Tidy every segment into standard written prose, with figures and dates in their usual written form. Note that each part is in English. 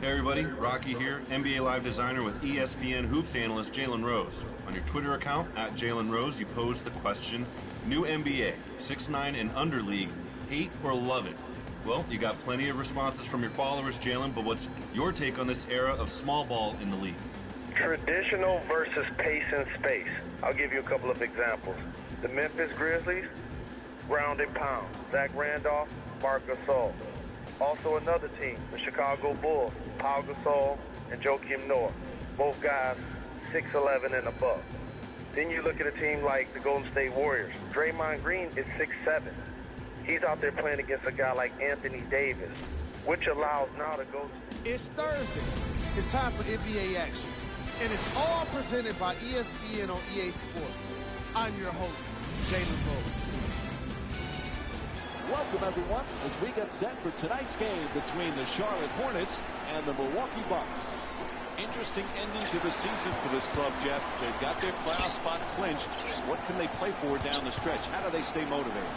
Hey everybody, Rocky here, NBA Live designer with ESPN Hoops analyst Jalen Rose. On your Twitter account, @Jalen Rose, you posed the question, new NBA, 6'9" and under league, hate or love it? Well, you got plenty of responses from your followers, Jalen, but what's your take on this era of small ball in the league? Traditional versus pace and space. I'll give you a couple of examples. The Memphis Grizzlies, ground and pound. Zach Randolph, Marc Gasol. Also another team, the Chicago Bulls, Pau Gasol and Joakim Noah. Both guys 6'11" and above. Then you look at a team like the Golden State Warriors. Draymond Green is 6'7". He's out there playing against a guy like Anthony Davis, which allows now to go. It's Thursday. It's time for NBA action. And it's all presented by ESPN on EA Sports. I'm your host, Jalen Rose. Welcome, everyone, as we get set for tonight's game between the Charlotte Hornets and the Milwaukee Bucks. Interesting ending to the season for this club, Jeff. They've got their playoff spot clinched. What can they play for down the stretch? How do they stay motivated?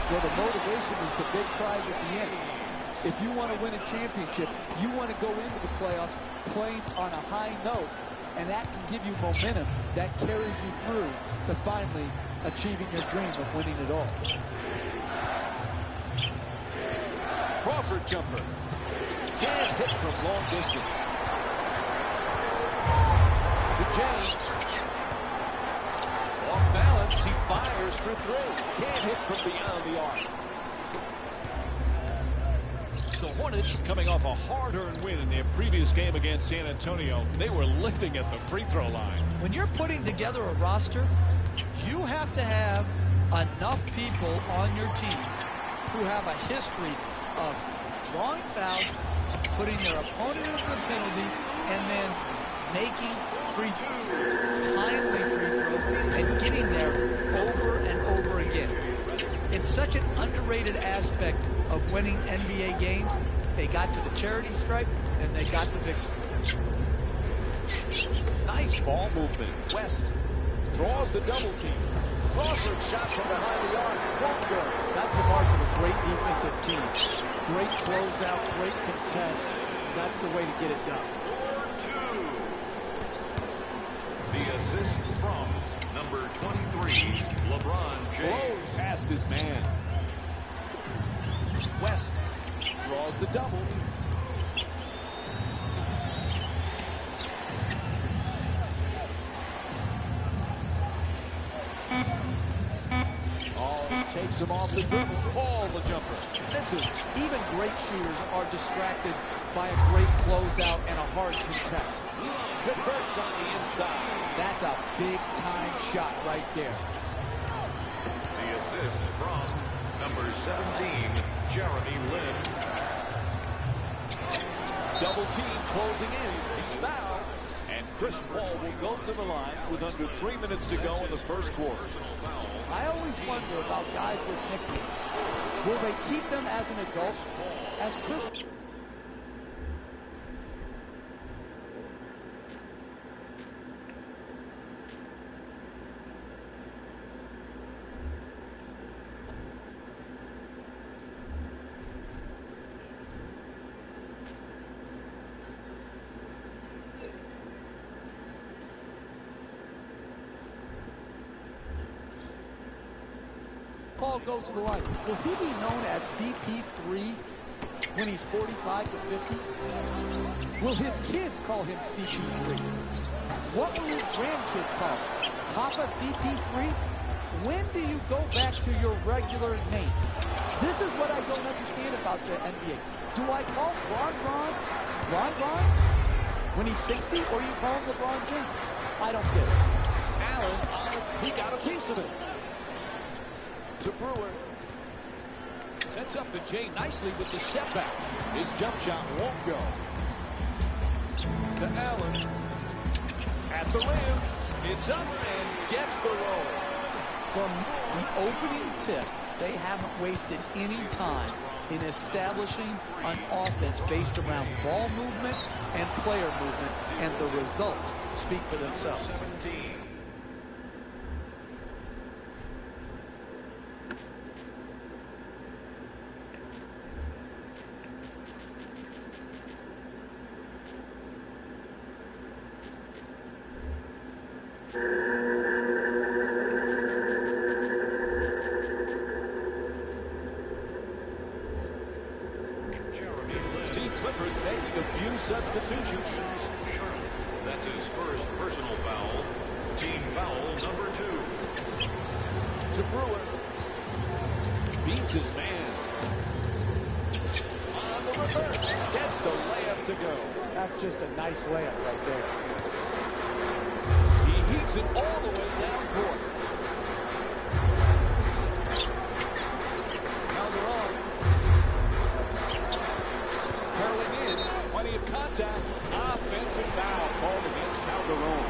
Well, the motivation is the big prize at the end. If you want to win a championship, you want to go into the playoffs playing on a high note, and that can give you momentum that carries you through to finally achieving your dream of winning it all. Crawford jumper. Can't hit from long distance. To James. Off balance, he fires for three. Can't hit from beyond the arc. The Hornets, coming off a hard-earned win in their previous game against San Antonio, they were living at the free throw line. When you're putting together a roster, you have to have enough people on your team who have a history of drawing fouls, putting their opponent into the penalty, and then making timely free throws and getting there over and over again. It's such an underrated aspect of winning NBA games. They got to the charity stripe, and they got the victory. Nice ball movement. West draws the double team. Crawford shot from behind the arc. Won't go. That's the mark of a great defensive team. Great closeout, great contest. That's the way to get it done. The assist from number 23, LeBron James. Blows past his man. West draws the double. Takes him off the dribble. Paul the jumper. Misses. Even great shooters are distracted by a great closeout and a hard contest. Converts on the inside. That's a big-time shot right there. The assist from number 17, Jeremy Lin. Double team closing in. He's fouled. And Chris Paul will go to the line with under 3 minutes to go in the first quarter. I always wonder about guys with nicknames. Will they keep them as an adult? As Chris... Paul goes to the line. Will he be known as CP3 when he's 45 to 50? Will his kids call him CP3? What will his grandkids call him? Papa CP3? When do you go back to your regular name? This is what I don't understand about the NBA. Do I call Ron when he's 60, or you call him LeBron James? I don't get it. Allen, he got a piece of it. To Brewer. Sets up to Jay nicely with the step back. His jump shot won't go. To Allen. At the rim. It's up and gets the roll. From the opening tip, they haven't wasted any time in establishing an offense based around ball movement and player movement, and the results speak for themselves. 17. keepers making a few substitutions. That's his first personal foul. Team foul number 2. To Brewer. Beats his man. On the reverse. Gets the layup to go. That's just a nice layup right there. He heats it all the way down court. Now they're on. Curling in. Plenty of contact. Offensive foul called against Calderon.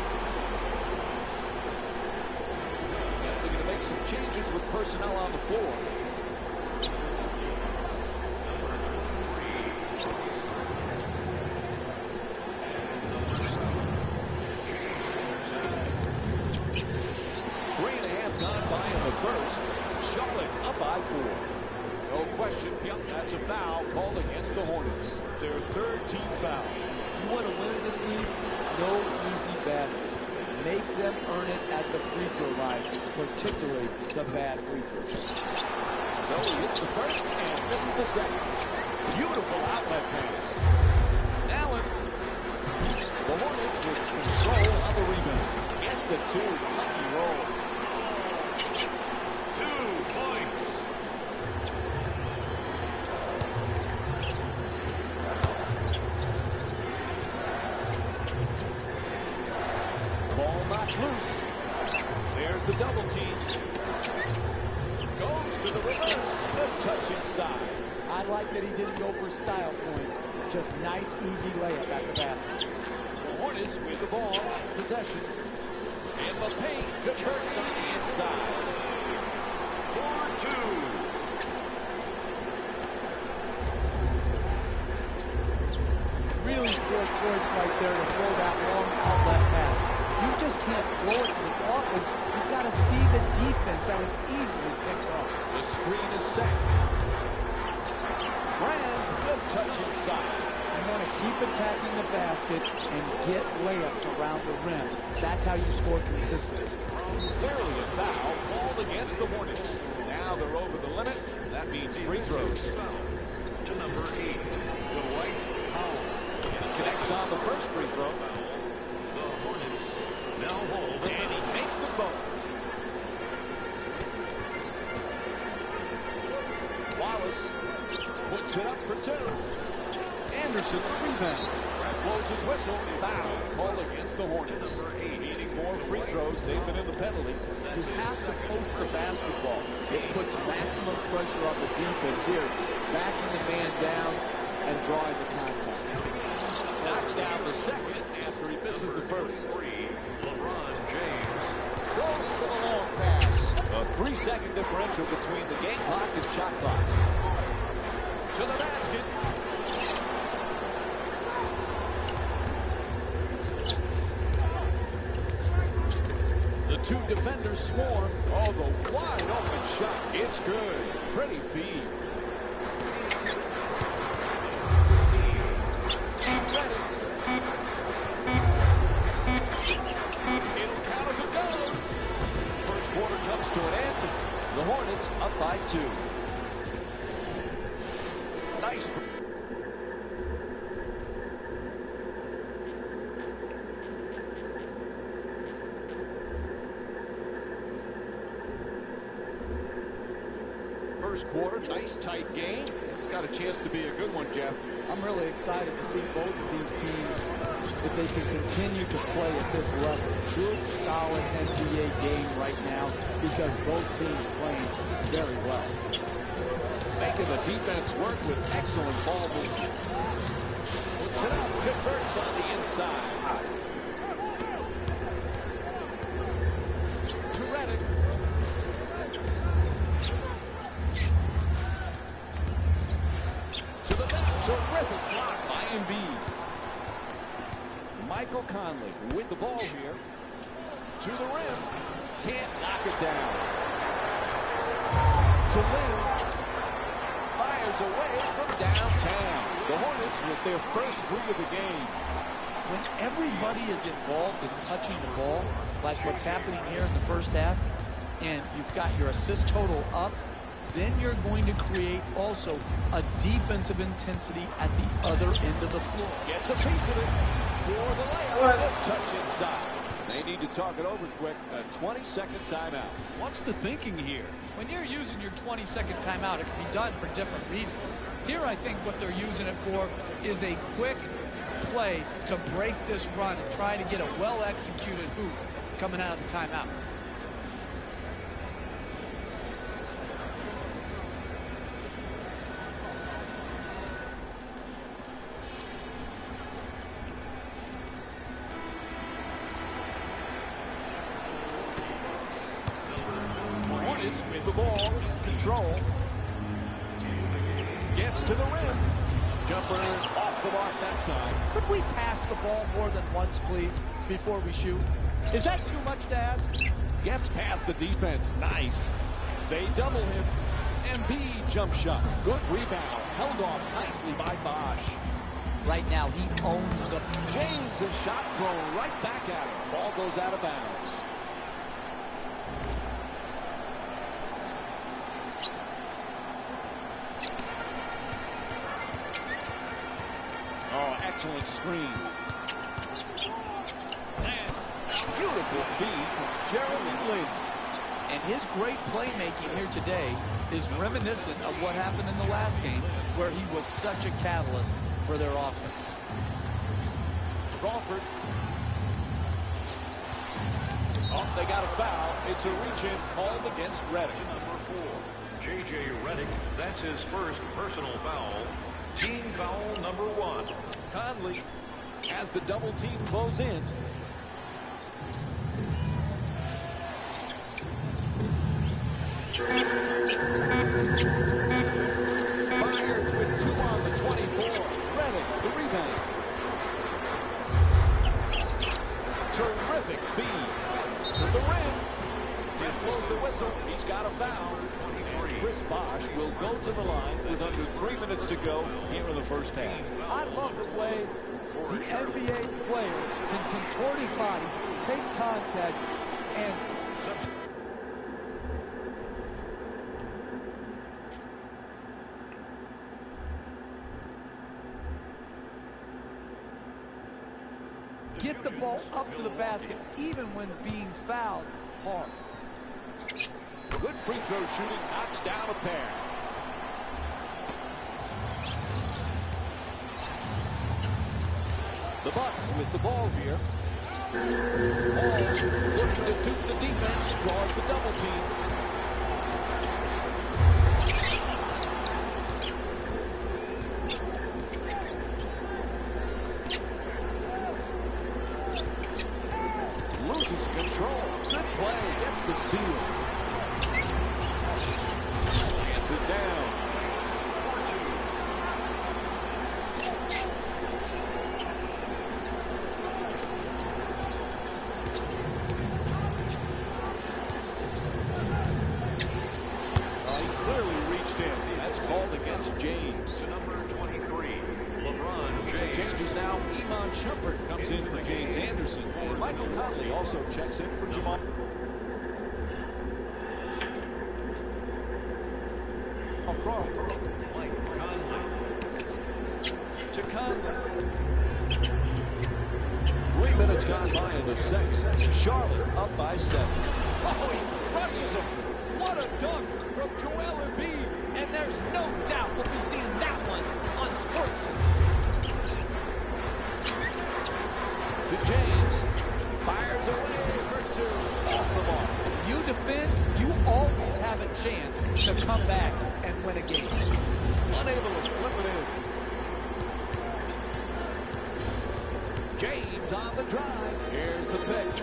They're going to make some changes with personnel on the floor. First, Charlotte up by 4. No question, yep, that's a foul called against the Hornets. Their third team foul. You want to win in this league? No easy baskets. Make them earn it at the free throw line, particularly the bad free throws. So he hits the first and misses the second. Beautiful outlet pass. Allen. The Hornets with control of the rebound. Gets the 2. Lucky roll. 2 points. Ball knocked loose. There's the double team. Goes to the reverse. Good touch inside. I like that he didn't go for style points. Just nice, easy layup at the basket. The Hornets with the ball. Possession. In the paint. Converts on the inside. 4-2. Really poor choice right there to throw that long outlet pass. You just can't throw it to the offense. You've got to see the defense. That was easily picked off. The screen is set. Brand, good touch inside. You want to keep attacking the basket and get layups around the rim. That's how you score consistently. Clearly a foul called against the Hornets. Now they're over the limit. That means free throws. To number 8, Dwight Powell. Connects on the first free throw. The Hornets now hold. And he makes them both. Wallace puts it up for 2. Anderson the rebound. Blows his whistle. Foul called against the Hornets. Needing more free throws. They've been in the penalty. You have to post the basketball. It puts maximum pressure on the defense here, backing the man down and drawing the contact. Knocks down the second after he misses the first. LeBron James. Goes for the long pass. A 3-second differential between the game clock and shot clock. To the basket. The 2 defenders swarm. Oh, the wide open shot. It's good. Pretty feed. It'll count if it goes. First quarter comes to an end. The Hornets up by 2. Nice. First quarter, nice tight game. It's got a chance to be a good one, Jeff. I'm really excited to see both of these teams, if they can continue to play at this level. Good, solid NBA game right now because both teams playing very well. Making the defense work with excellent ball movement. Puts it up, converts on the inside. To Redick. To the back, terrific block by Embiid. Michael Conley with the ball here. To the rim. Can't knock it down. To Lynn. Fires away from downtown. The Hornets with their first 3 of the game. When everybody is involved in touching the ball, like what's happening here in the first half, and you've got your assist total up, then you're going to create also a defensive intensity at the other end of the floor. Gets a piece of it for the layup. Good touch inside. They need to talk it over quick. A 20-second timeout. What's the thinking here? When you're using your 20-second timeout, it can be done for different reasons. Here, I think what they're using it for is a quick play to break this run and try to get a well-executed hoop coming out of the timeout. Hornets with the ball in control. Gets to the rim. Jumper off the mark that time. Could we pass the ball more than once, please, before we shoot? Is that too much to ask? Gets past the defense. Nice. They double him. Embiid jump shot. Good rebound. Held off nicely by Bosch. Right now, he owns the... James, a shot thrown right back at him. Ball goes out of bounds. Oh, excellent screen. And beautiful feed, Jeremy Lin. And his great playmaking here today is reminiscent of what happened in the last game, where he was such a catalyst for their offense. Crawford. Oh, they got a foul. It's a reach-in called against Redick. Number 4, J.J. Redick. That's his first personal foul. Team foul number 1. Conley, as the double team close in. Fires with 2 on the 24. Redick, the rebound. Terrific feed to the rim. Ref blows the whistle. He's got a foul. And Chris Bosch will go to the line with under 3 minutes to go here in the first half. I love the way the NBA players can contort his body, take contact, and... get the ball up to the basket, even when being fouled hard. Good free throw shooting, knocks down a pair. The Bucks with the ball here. Ball looking to dupe the defense, draws the double team. Loses control. Good play. Gets the steal. Slants it down. He clearly reached in. That's called against James. Number 23, LeBron James. Changes now. Iman Shumpert comes in for James Anderson. And Michael Conley also checks in for Jamal. Crawford. Mike Conley. To Conley. 3 minutes gone by in the second. Charlotte up by 7. Oh, he crushes him. What a dunk from Joel Embiid. And there's no doubt we'll be seeing that one on SportsCenter. To James. Fires away for 2. Off the mark. You defend, you always have a chance to come back and win a game. Unable to flip it in. James on the drive. Here's the pick.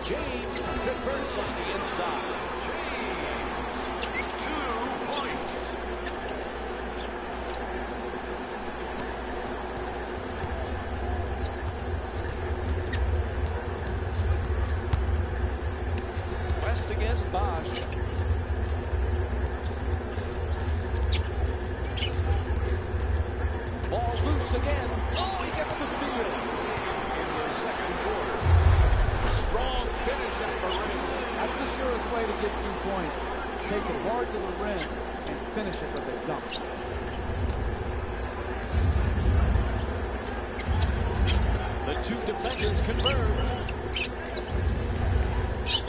James converts on the inside. James, 2 points. West against Bosch. Ball loose again. Oh, he gets the steal. In the second quarter. strong finish at the rim. That's the surest way to get 2 points. Take it hard to the rim and finish it with a dunk. The two defenders converge.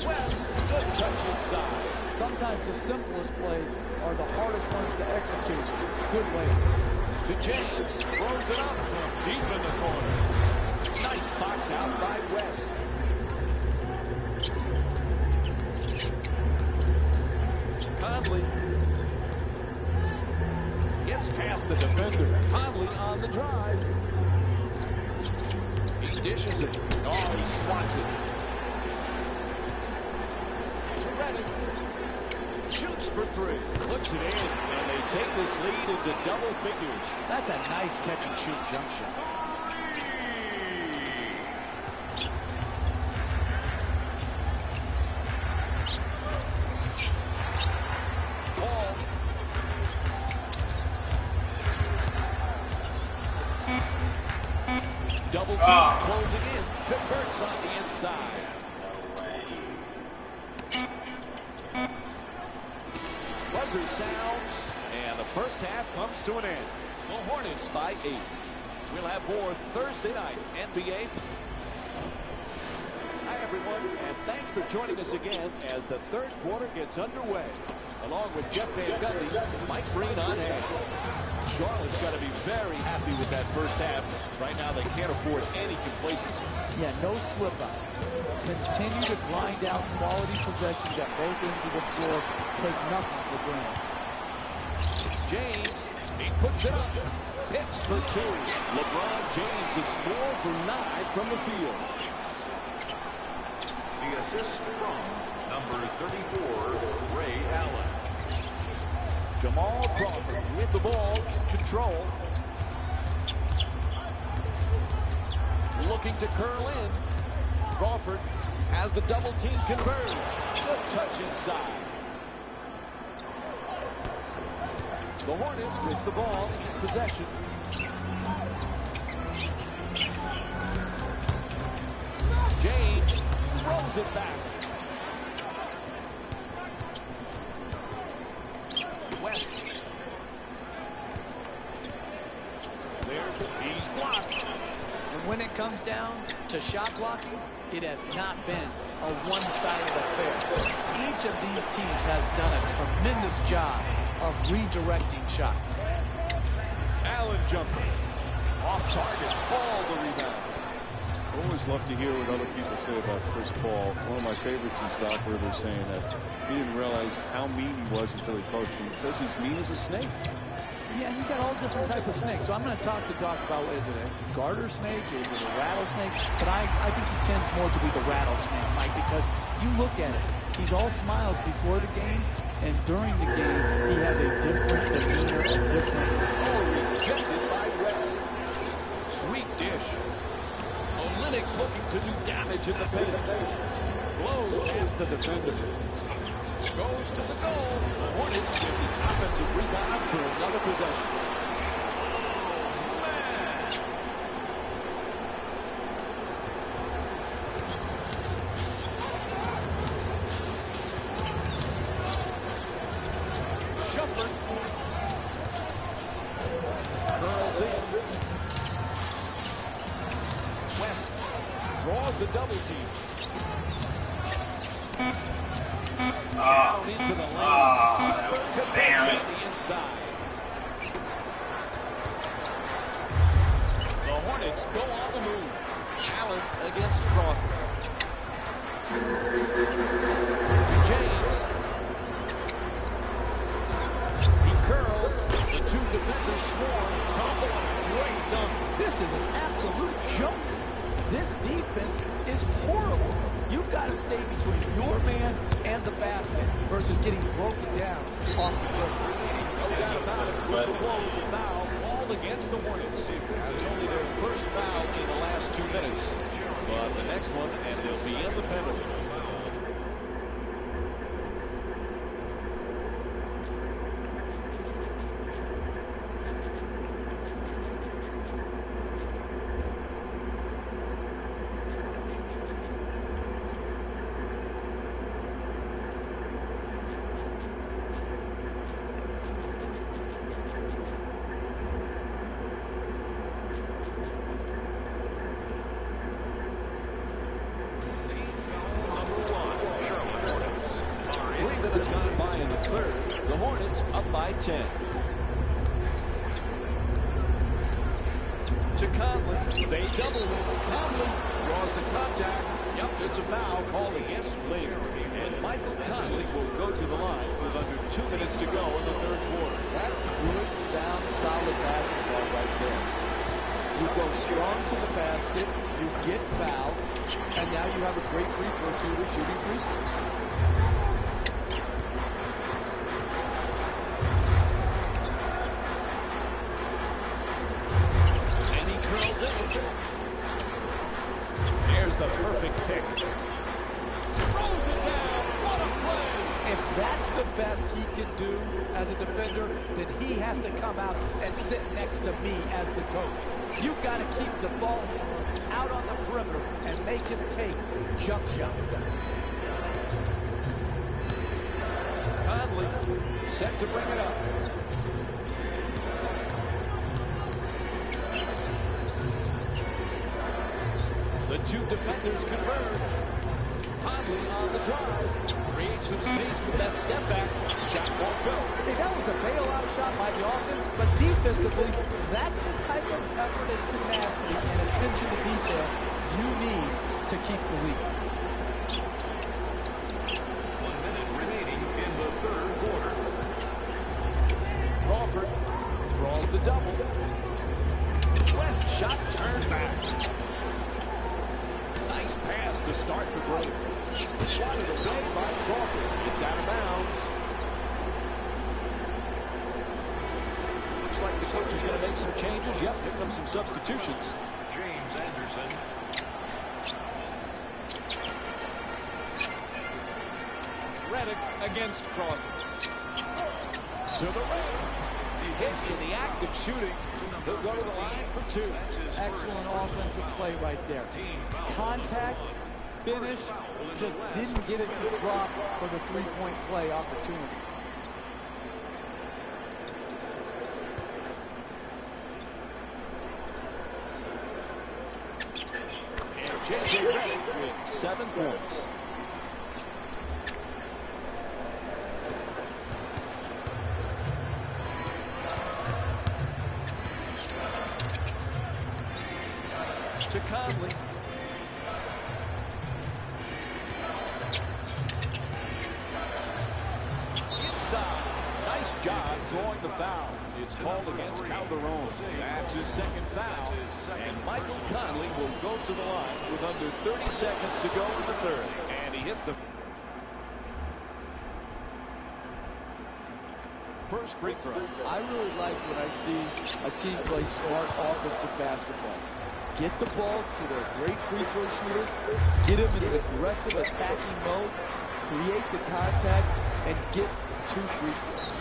West, good touch inside. Sometimes the simplest plays are the hardest ones to execute. Good way. To James, throws it up from deep in the corner. Nice box out by West. Conley gets past the defender. Conley on the drive. He dishes it. Oh, he swats it. To Redick. Shoots for 3. Puts it in, and they take this lead into double figures. That's a nice catch and shoot jump shot. Ball. Double team closing in. Converts on the inside. Buzzer sounds, and the first half comes to an end. The Hornets by 8. We'll have more Thursday night NBA. Hi, everyone, and thanks for joining us again as the third quarter gets underway. Along with Jeff Van Gundy, Mike Breen on hand. Charlotte's got to be very happy with that first half. Right now, they can't afford any complacency. Yeah, no slip up. Continue to grind out quality possessions at both ends of the floor. Take nothing for granted. James, he puts it up. Hits for 2. LeBron James is 4 for 9 from the field. The assist from number 34, Ray Allen. Jamal Crawford with the ball in control. Looking to curl in. Crawford has the double team converge. Good touch inside. The Hornets with the ball in possession. James throws it back. West. He's blocked. And when it comes down to shot blocking, it has not been a one-sided affair. Each of these teams has done a tremendous job of redirecting shots. Allen jumping. Off target. Ball the rebound. I always love to hear what other people say about Chris Paul. One of my favorites is Doc Rivers saying that he didn't realize how mean he was until he coached him. He says he's mean as a snake. Yeah, and you got all different types of snakes. So I'm going to talk to Doc about, is it a garter snake? Is it a rattlesnake? But I think he tends more to be the rattlesnake, Mike, because you look at it. He's all smiles before the game, and during the game, he has a different demeanor, a different... Oh, rejected by West. Sweet dish. Olynyk's looking to do damage in the paint. Blows past the defender. Goes to the goal. The Hornets get the offensive rebound for another possession. Shumpert curls in. West draws the double team. Down into the lane. Damn it. On the inside. The Hornets go on the move. Allen against Crawford. James. He curls. The two defenders swarm. Oh, what a great dunk. This is an absolute joke. This defense is horrible. You've got to stay between your man and the basket versus getting broken down off the dribble. No doubt about it. Whistle blows a foul called against the Hornets. It's only their first foul in the last 2 minutes. But the next one, and they'll be in the penalty. 10. To Conley. They double him. Conley draws the contact. Yep, it's a foul called against Lee. And Michael Conley will go to the line with under 2 minutes to go in the third quarter. That's good, sound, solid basketball right there. You go strong to the basket, you get fouled, and now you have a great free throw shooter shooting free throws. And he curls it. There's the perfect pick. Throws it down. What a play. If that's the best he can do as a defender, then he has to come out and sit next to me as the coach. You've got to keep the ball out on the perimeter and make him take jump shots. Conley set to bring it up. The two defenders converge. Conley on the drive. Creates some space with that step back. Shot won't go. Hey, that was a bailout shot by the offense, but defensively, that's the type of effort and tenacity and attention to detail you need to keep the lead. 1 minute remaining in the third quarter. Crawford draws the double. West shot turned back. Nice pass to start the break. Swatted away by Crawford. It's out of bounds. Looks like the coach is going to make some changes. Yep, here come some substitutions. James Anderson. Redick against Crawford. To the rim. He hits in the act of shooting. He'll go to the line for 2. Excellent offensive play right there. Contact, finish, just didn't get it to drop for the three-point play opportunity. And J.J. Redick with 7 points. To Conley. Inside. Nice job drawing the foul. It's called against Calderon. That's his second foul. And Michael Conley will go to the line with under 30 seconds to go in the third. And he hits the first free throw. I really like when I see a team play smart offensive basketball. Get the ball to their great free throw shooter, get him in an aggressive attacking mode, create the contact, and get 2 free throws.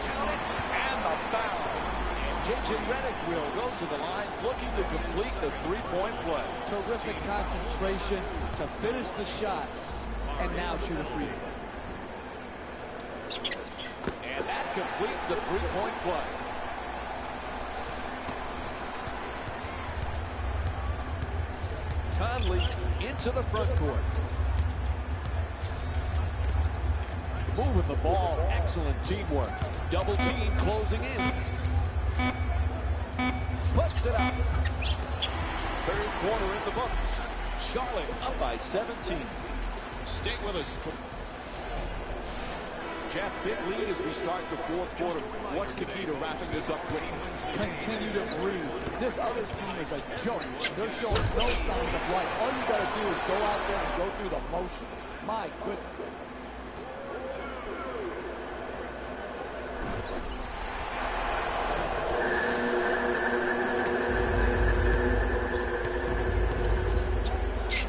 Count it, and the foul. And J.J. Redick will go to the line looking to complete the three-point play. Terrific concentration to finish the shot, and now shoot a free throw. And that completes the three-point play. Conley into the front court. Moving the ball. Excellent teamwork. Double team closing in. Puts it out. Third quarter in the books. Charlotte up by 17. Stay with us. Jeff, big lead as we start the fourth quarter. What's the key to wrapping this up quickly? Continue to breathe. This other team is a joke. They're showing no signs of life. All you got to do is go out there and go through the motions. My goodness.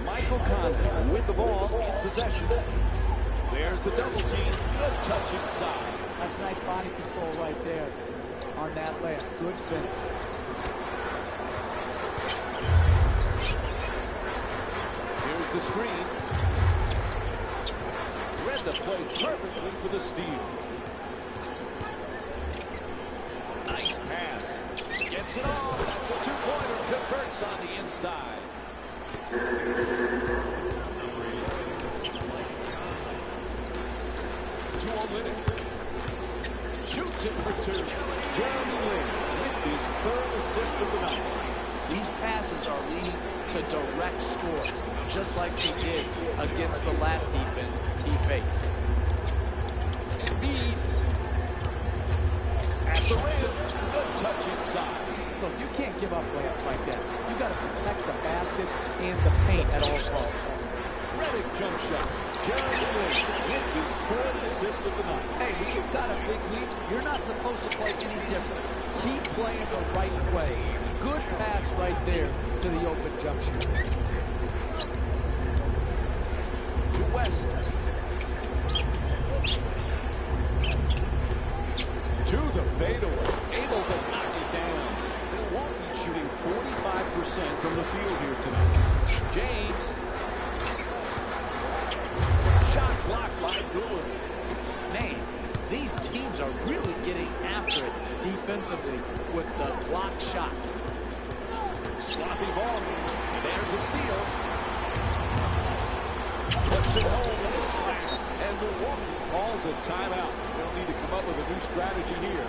Michael Conley with the ball in possession. There's the double team. Good touch inside. That's nice body control right there on that layup. Good finish. Here's the screen. Read the play perfectly for the steal. Nice pass. Gets it off. That's a two-pointer. Converts on the inside. Shoots it for two. Jeremy Lin with his third assist of the night. These passes are leading to direct scores, just like they did against the last defense he faced. Embiid at the rim. Good touch inside. Look, you can't give up layups like that. You got to protect the basket and the paint at all costs. Redick jump shot. Jeremy Lin with his third assist of the night. Hey, when you've got a big lead, you're not supposed to play any different. Keep playing the right way. Good pass right there to the open jump shot. To West. To the fadeaway. Able to knock it down. Milwaukee shooting 45% from the field here tonight. James. Shot blocked by Brewer. Man, these teams are really getting after it defensively with the block shots. Sloppy ball. There's a steal. Puts it home with a slam. And Milwaukee calls a timeout. They'll need to come up with a new strategy here.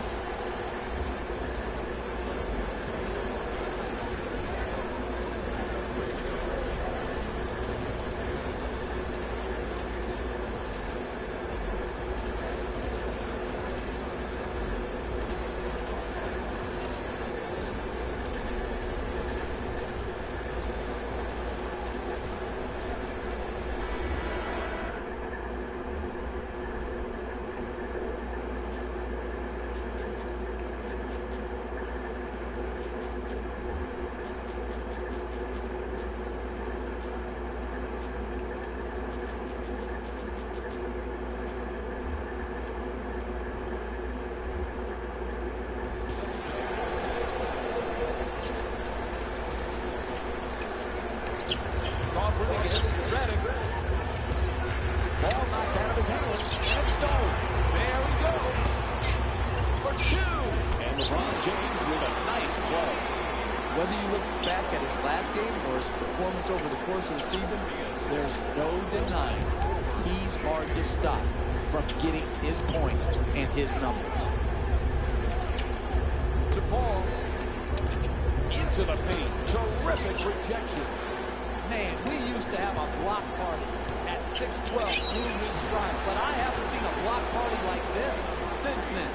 Against Redick. Ball knocked out of his hands. And Stone. There he goes. For two. And LeBron James with a nice play. Whether you look back at his last game or his performance over the course of the season, there's no denying he's hard to stop from getting his points and his numbers. To Paul. Into the paint. Terrific projection. Man, we used to have a block party at 612 Blue Ridge Drive, but I haven't seen a block party like this since then.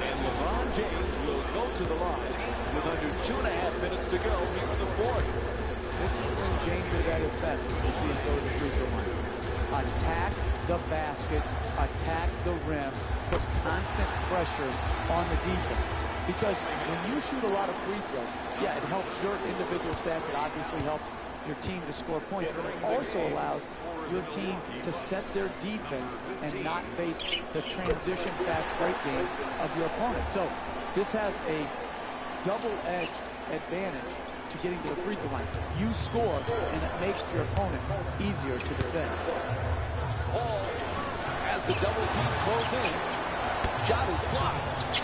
And LeBron James will go to the line with under 2.5 minutes to go here in the fourth. This is when James is at his best. You see him go to the free throw line. Attack the basket, attack the rim, put constant pressure on the defense. Because when you shoot a lot of free throws, yeah, it helps your individual stats. It obviously helps your team to score points, but it also allows your team to set their defense and not face the transition fast break game of your opponent. So this has a double-edged advantage to getting to the free throw line. You score, and it makes your opponent easier to defend. Ball as the double team close in. Shot is blocked.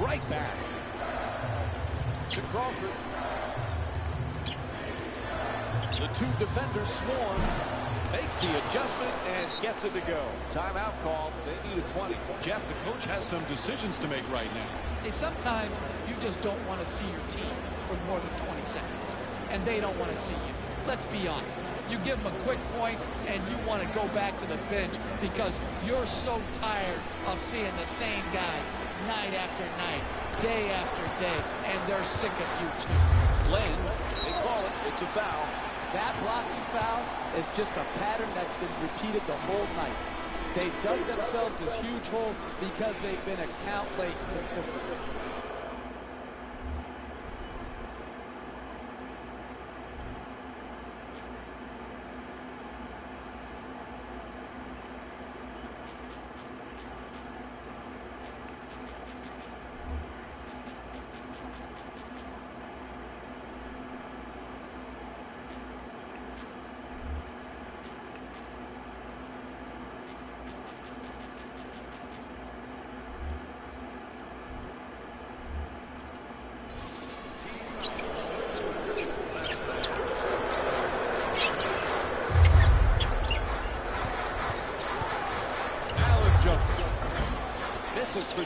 Right back to Crawford. The two defenders swarm. Makes the adjustment and gets it to go. Timeout call. They need a 20. Jeff, the coach has some decisions to make right now. Hey, sometimes you just don't want to see your team for more than 20 seconds. And they don't want to see you. Let's be honest. You give them a quick point and you want to go back to the bench because you're so tired of seeing the same guys night after night, day after day, and they're sick of you too. Lane, they call it. It's a foul. That blocking foul is just a pattern that's been repeated the whole night. They dug themselves this huge hole because they've been a count late consistently.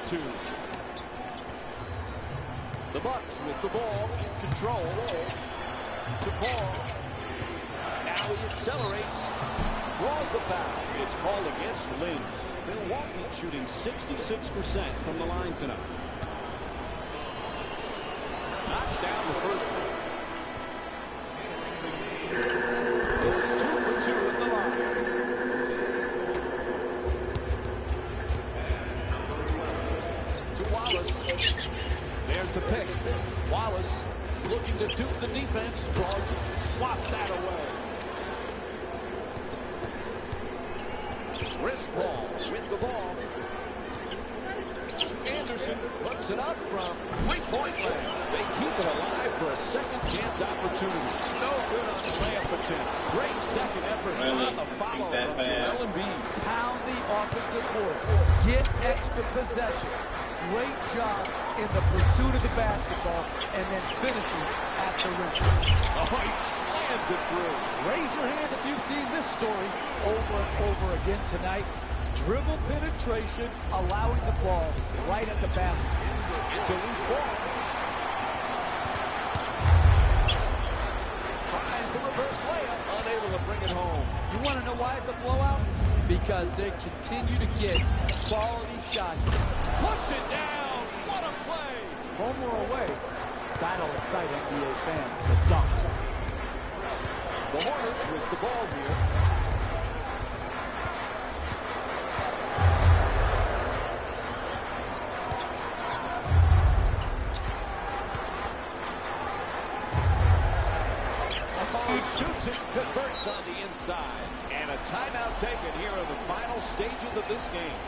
2. The Bucks with the ball in control. To Paul. Now he accelerates. Draws the foul. It's called against Lynn. Milwaukee shooting 66% from the line tonight. Knocks down the first one. Goes 2 for 2 at the line. To Wallace. There's the pick. Wallace looking to dupe the defense. Swats that away. Wrist ball with the ball. To Anderson. Puts it up from three-point land. They keep it alive for a second chance opportunity. No good on the layup attempt. Great second effort on the follow from Joel Embiid. Pound the offensive board. Get extra possession. Great job in the pursuit of the basketball and then finishing at the rim. Oh, he slams it through. Raise your hand if you've seen this story over and over again tonight. Dribble penetration, allowing the ball right at the basket. It's a loose ball. Tries the reverse layup, unable to bring it home. You want to know why it's a blowout? Because they continue to get quality shots. Puts it down. What a play. Home or away, that'll excite NBA fans. The dunk. The Hornets with the ball here. Shoots it, converts on the inside. And a timeout taken here in the final stages of this game.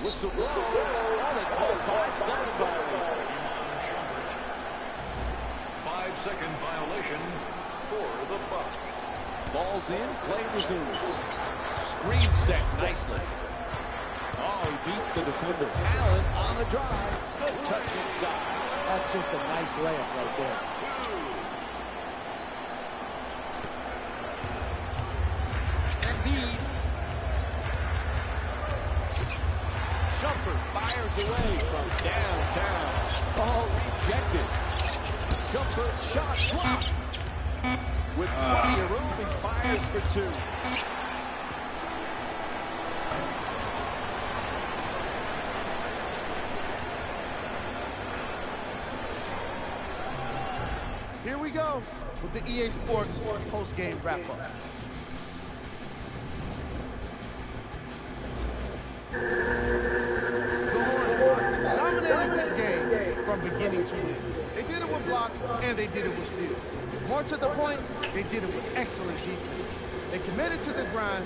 Whistle blows. Oh, they call 5-second violation. 5-second violation for the Bucks. Ball's in. Play resumes. Screen set nicely. Oh, he beats the defender. Allen on the drive. Good touch inside. That's just a nice layup right there. 2. Embiid. Shumpert fires away from downtown. Ball rejected. Shumpert's shot blocked. With plenty of room, he fires for 2. Here we go with the EA Sports post-game wrap-up. Dominated this game from beginning to end. They did it with blocks and they did it with steals. More to the point, they did it with excellent defense. They committed to the grind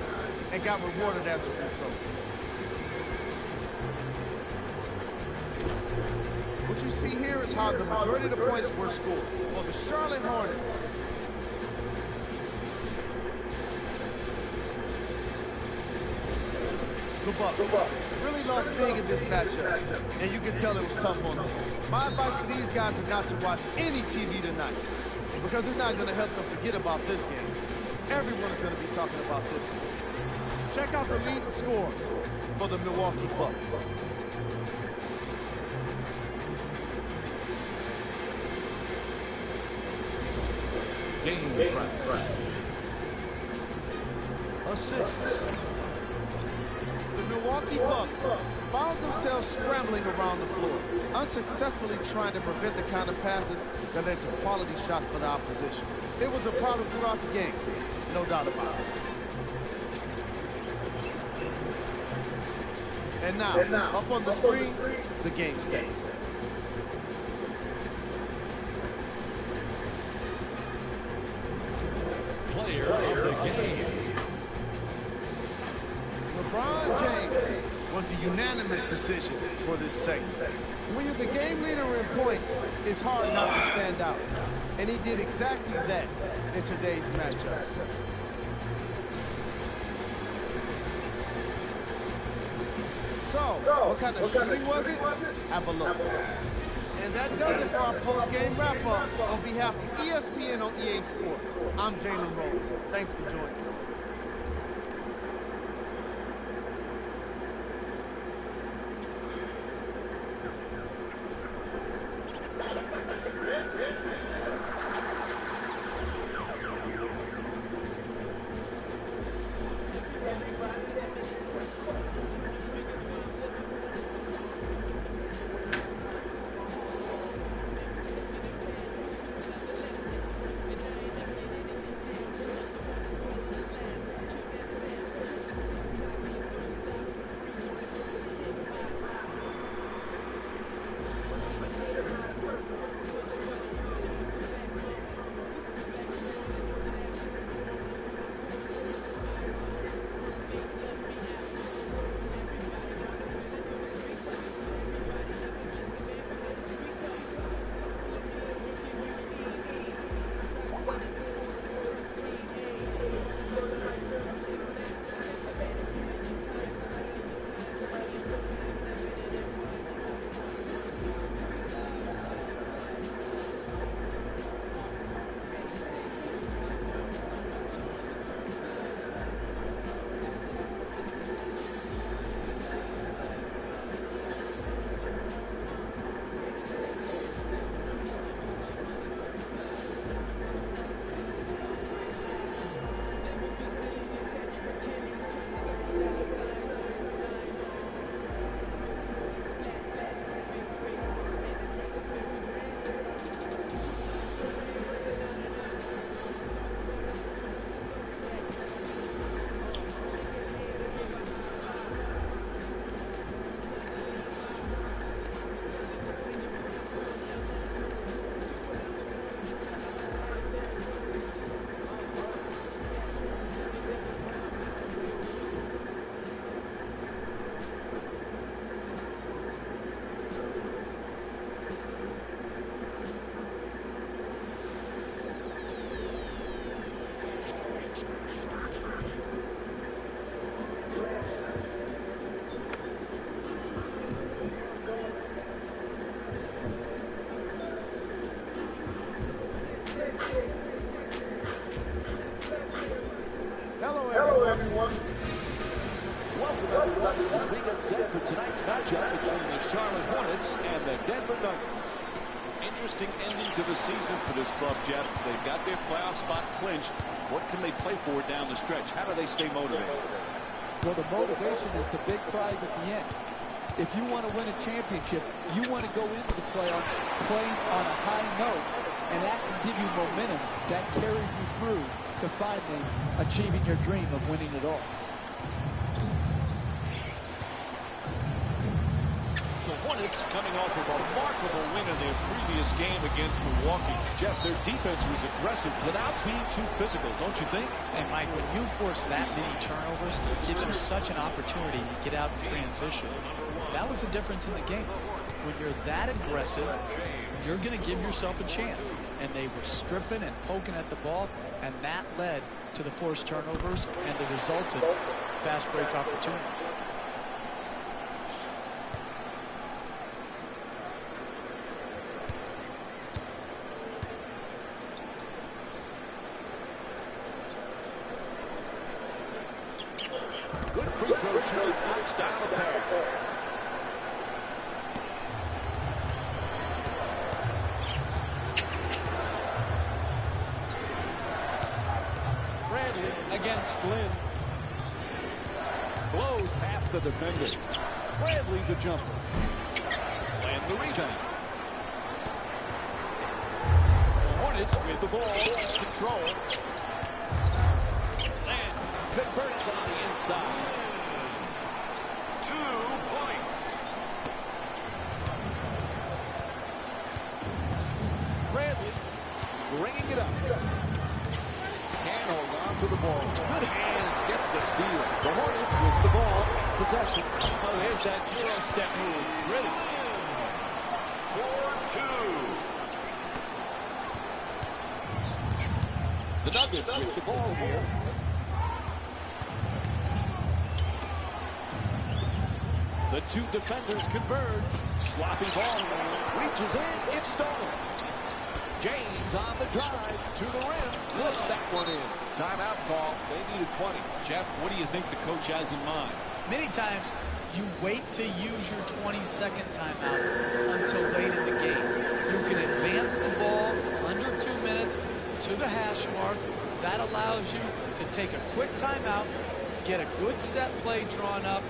and got rewarded as a result. What you see here is how the majority of the points were scored for the Charlotte Hornets. The Bucks really lost big in this matchup, and you can tell it was tough on them. My advice for these guys is not to watch any TV tonight, because it's not going to help them forget about this game. Everyone is going to be talking about this one. Check out the leading scores for the Milwaukee Bucks. Game track. Assists. The Milwaukee Bucks found themselves scrambling around the floor, unsuccessfully trying to prevent the kind of passes that led to quality shots for the opposition. It was a problem throughout the game, no doubt about it. And now, up on the screen, the game stays. Player of the game. LeBron James was the unanimous decision for this segment. When you're the game leader in points, it's hard not to stand out. And he did exactly that in today's matchup. So, what kind of shooting was it? Have a look. And that does it for our post-game wrap-up. On behalf of ESPN on EA Sports, I'm Jalen Rose. Thanks for joining me. Hello, everyone. Welcome, everyone, as we get set for tonight's matchup between the Charlotte Hornets and the Denver Nuggets. Interesting ending to the season for this club, Jeff. They've got their playoff spot clinched. What can they play for down the stretch? How do they stay motivated? Well, the motivation is the big prize at the end. If you want to win a championship, you want to go into the playoffs playing on a high note, and that can give you momentum that carries you through to finally achieving your dream of winning it all. The Hornets coming off a remarkable win in their previous game against Milwaukee. Jeff, their defense was aggressive without being too physical, don't you think? And Mike, when you force that many turnovers, it gives you such an opportunity to get out in transition. That was the difference in the game. When you're that aggressive, you're going to give yourself a chance. And they were stripping and poking at the ball, and that led to the forced turnovers and the resultant fast break opportunities. Good free throw shooting, knocks down a pair. Against Glenn. Blows past the defender. Bradley the jumper. And the rebound. The Hornets with the ball. Control. And converts on the inside. 2 points. Bradley bringing it up. Hold on to the ball. Good hands, gets the steal. The Hornets with the ball. Possession. Oh, there's that Euro step move. Pretty. 4-2. The Nuggets with the ball here. The two defenders converge. Sloppy ball. Reaches in. It's stolen. James on the drive to the rim. Flips that one in. Timeout call. They need a 20. Jeff, what do you think the coach has in mind? Many times you wait to use your 20-second timeout until late in the game. You can advance the ball under 2 minutes to the hash mark. That allows you to take a quick timeout, get a good set play drawn up,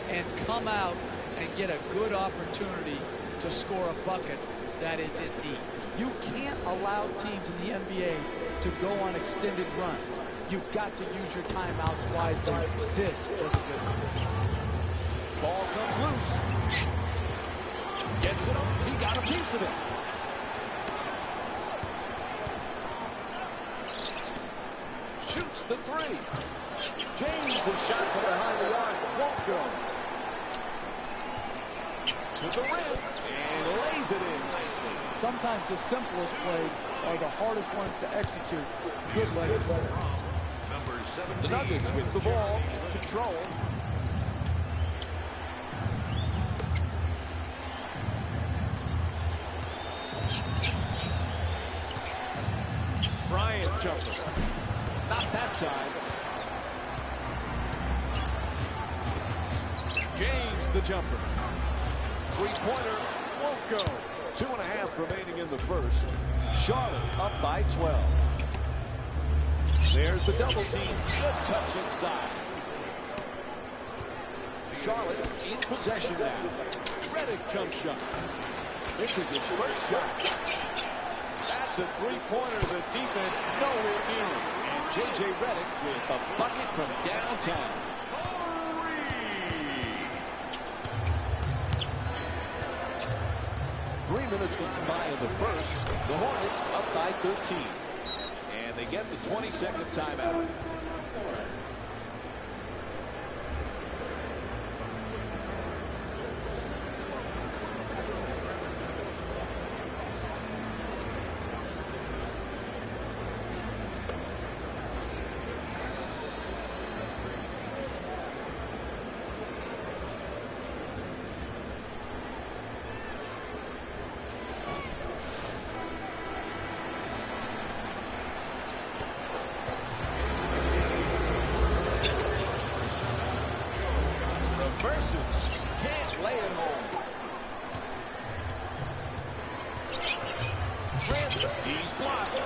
and come out and get a good opportunity to score a bucket that is in need. You can't allow teams in the NBA to go on extended runs. You've got to use your timeouts wisely. This was a good one. Ball comes loose. Gets it up. He got a piece of it. Shoots the three. James' shot from behind the arc won't go. To the rim and lays it in nicely. Sometimes the simplest plays are the hardest ones to execute. Good legs. Number 17. The Nuggets with the ball in control. Bryant jumper. Not that time. James the jumper. Three-pointer won't go. 2.5 remaining in the first. Charlotte up by 12. There's the double team. Good touch inside. Charlotte in possession now. Redick jump shot. This is his first shot. That's a three-pointer. The defense nowhere near him. And J.J. Redick with a bucket from downtown. 3 minutes gone by in the first. The Hornets up by 13. And they get the 20-second timeout. Versus can't lay it home. Randall, he's blocked.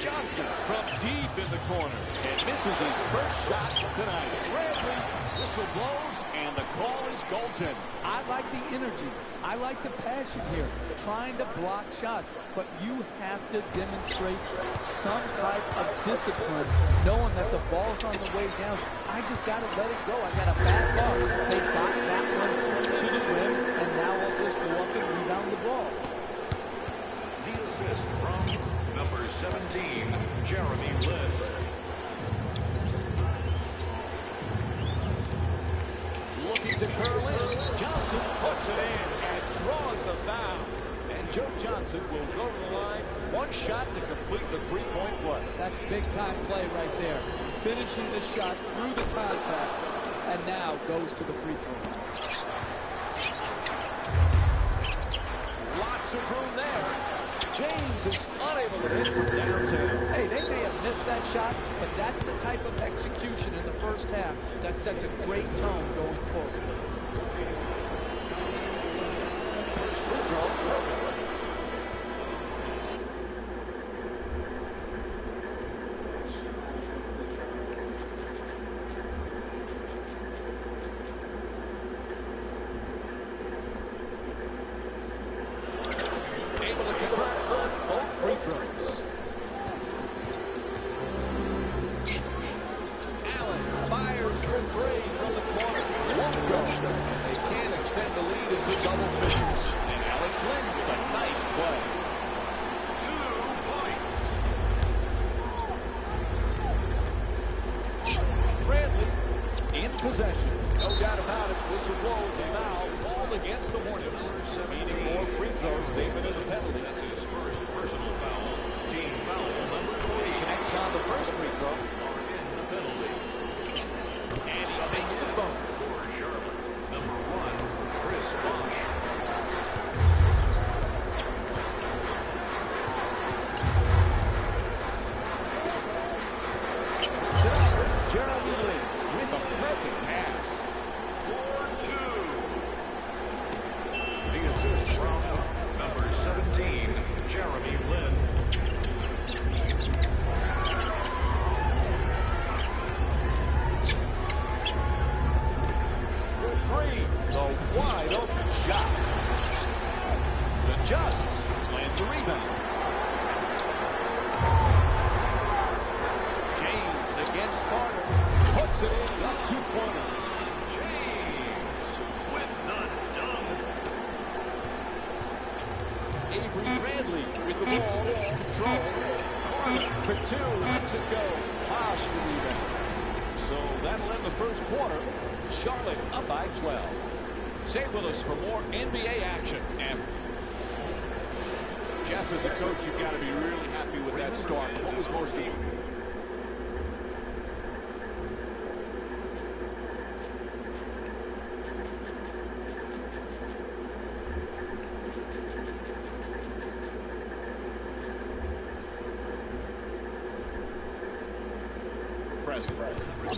Johnson from deep in the corner and misses his first shot tonight. Bradley, whistle blows and the call is goaltending. I like the energy. I like the passion here, trying to block shots. But you have to demonstrate some type of discipline, knowing that the ball's on the way down. I just got to let it go. I got to back up. They got that one to the rim, and now I'll just go up and rebound the ball. The assist from number 17, Jeremy Lin. Looking to curl in. Johnson puts it in and draws the foul. And Joe Johnson will go to the line. One shot to complete the three-point play. That's big-time play right there. Finishing the shot through the contact, and now goes to the free throw. Lots of room there. James is unable to hit from downtown. Hey, they may have missed that shot, but that's the type of execution in the first half that sets a great tone going forward. First free throw, perfect. Able to convert both free throws. Allen fires for three from the corner. Won't go. They can't first free throw. In the penalty. And she makes the bump. For Charlotte, number 1, Chris Bosh. Jeremy Lin with a perfect pass. 4-2. The assist from number 17, Jeremy Lin. For three, the wide open shot. Adjusts, lands the rebound. James against Carter, puts it in, a two-pointer. James with the dunk. Avery Bradley with the ball, control. Carter for two, lets it go. Bosh the rebound. So that'll end the first quarter. Charlotte up by 12. Stay with us for more NBA action. And Jeff, as a coach, you've got to be really happy with that start. What was most important?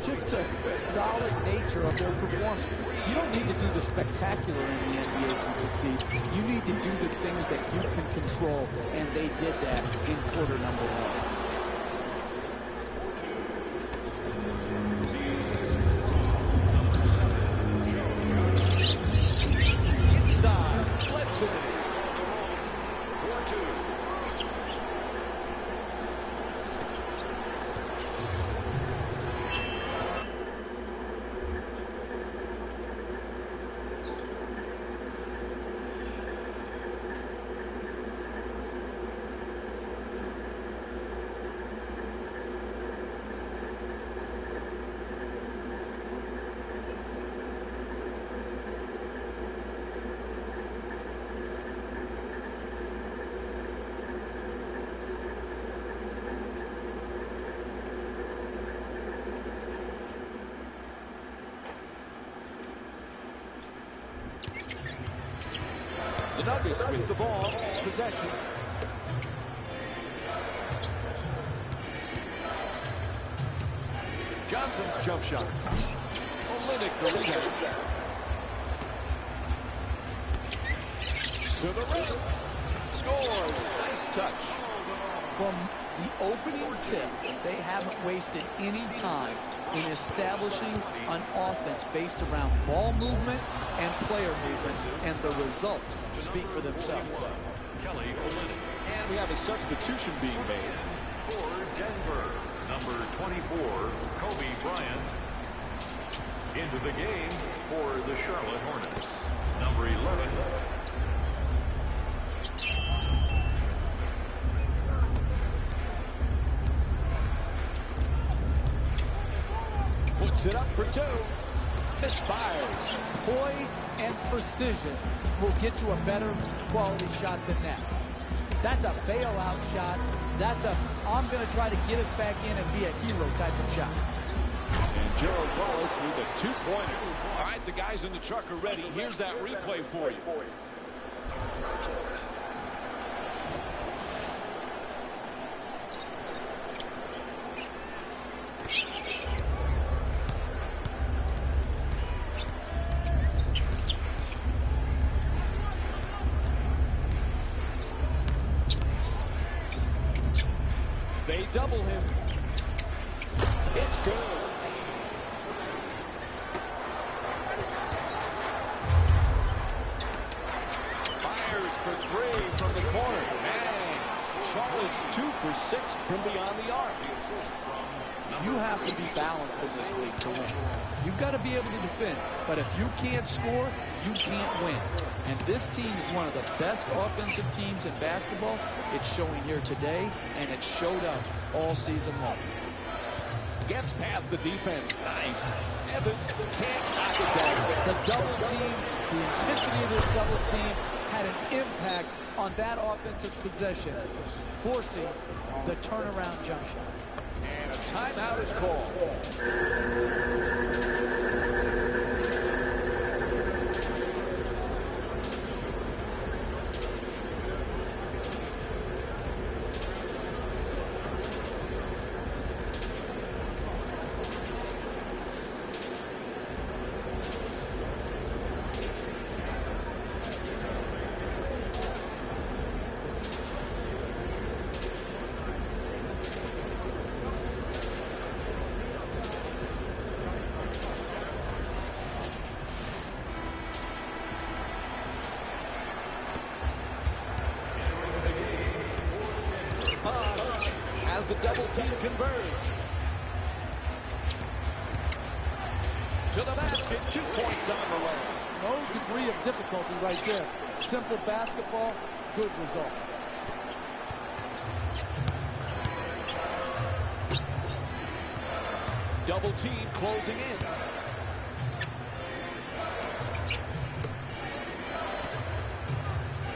Just the solid nature of their performance. You don't need to do the spectacular in the NBA to succeed. You need to do the things that you can control, and they did that in quarter number 1. Inside, flips it. 4-2. The Nuggets with the ball, possession. Johnson's jump shot. Olynyk the rebound. To the rim. Scores. Nice touch. From the opening tip, they haven't wasted any time in establishing an offense based around ball movement and player movement, and the results speak for themselves. Kelly Olynyk. And we have a substitution being made. For Denver, number 24, Kobe Bryant. Into the game for the Charlotte Hornets, number 11. Puts it up for two. Misfires. Poise and precision will get you a better quality shot than that. That's a bailout shot. That's a, I'm going to try to get us back in and be a hero type of shot. And Gerald Wallace with a two-pointer. All right, the guys in the truck are ready. Here's that replay for you. They double him. It's good. Fires for three from the corner. Man, Charlotte's 2 for 6 from beyond the arc. You have to be balanced in this league to win. You've got to be able to defend, but if you can't score, you can't win. And this team is one of the best offensive teams in basketball. It's showing here today, and it showed up all season long. Gets past the defense. Nice. Evans can't knock it down. The double team, the intensity of this double team had an impact on that offensive possession, forcing the turnaround jump shot. And a timeout is called. As the double team converge. To the basket, 2 points on the way. No degree of difficulty right there. Simple basketball, good result. Double team closing in.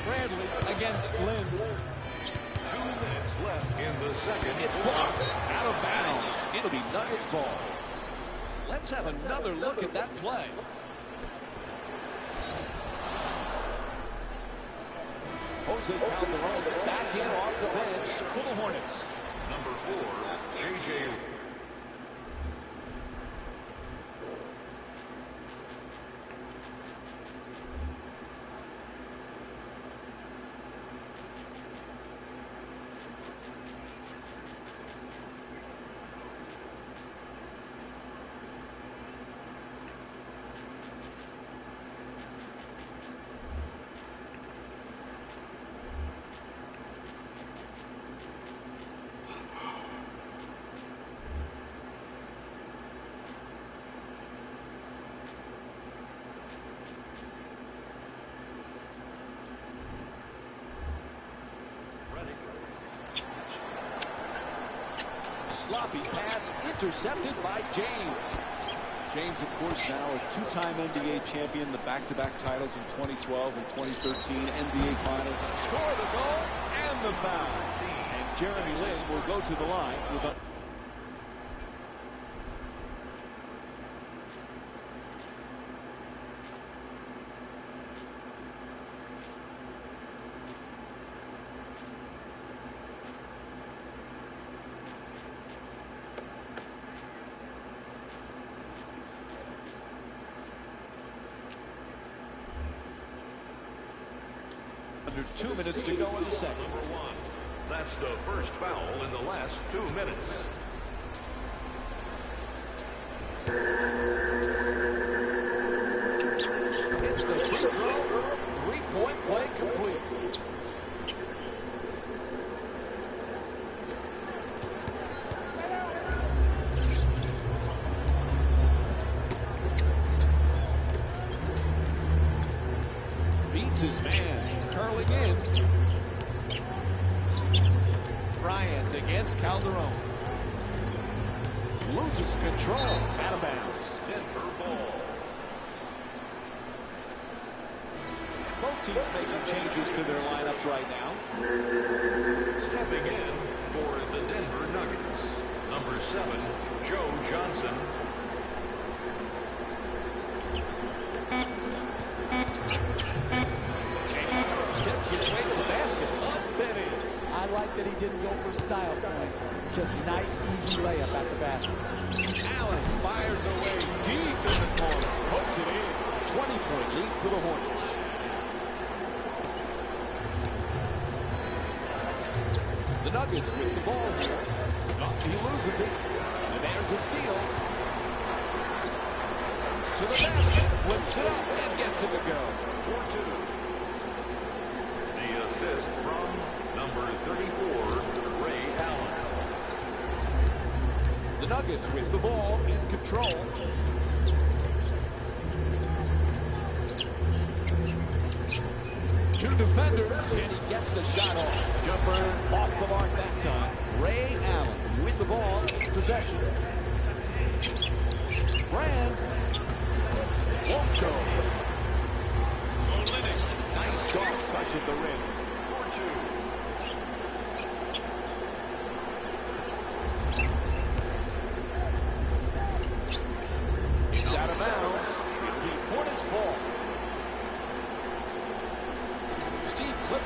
Bradley against Lynn. 2 minutes left in the second. It's blocked out of bounds. It'll be Nuggets ball. Let's have another look at that play. Jose Calderon's back in off the bench for the Hornets. Number 4, J.J. Sloppy pass intercepted by James. James, of course, now a two-time NBA champion, the back-to-back titles in 2012 and 2013 NBA Finals. Score the goal and the foul. And Jeremy Lin will go to the line with a... Under 2 minutes to go in the second. Number 1. That's the first foul in the last 2 minutes. It's the free throw. 3-point play complete. Beats his man, curling in. Bryant against Calderon. Loses control, out of bounds. Denver ball. Both teams making changes to their lineups right now. Stepping in for the Denver Nuggets. Number 7, Joe Johnson. Steps his way to the basket. Unbending. I like that he didn't go for style points. Just nice, easy layup at the basket. Allen fires away deep in the corner. Puts it in. 20-point lead for the Hornets. The Nuggets with the ball here. He loses it. And there's a steal. To the basket. Flips it up and gets it to go. 4-2. The assist from number 34, Ray Allen. The Nuggets with the ball in control. Two defenders, and he gets the shot off. Jumper off the mark that time. Ray Allen with the ball in possession. Brand won't go. Nice soft touch at the rim. 4-2.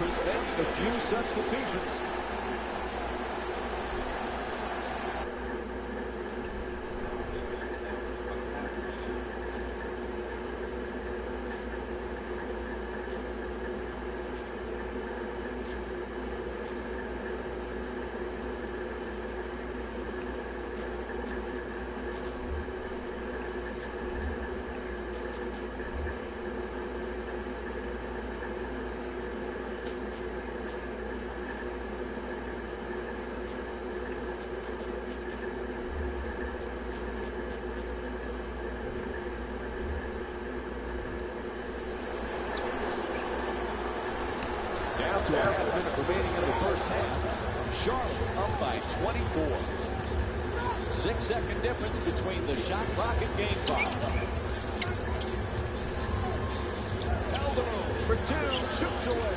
Chris making a few substitutions. Down to a half minute remaining in the first half. Charlotte up by 24. 6-second difference between the shot clock and game clock. Calderon for two, shoots away.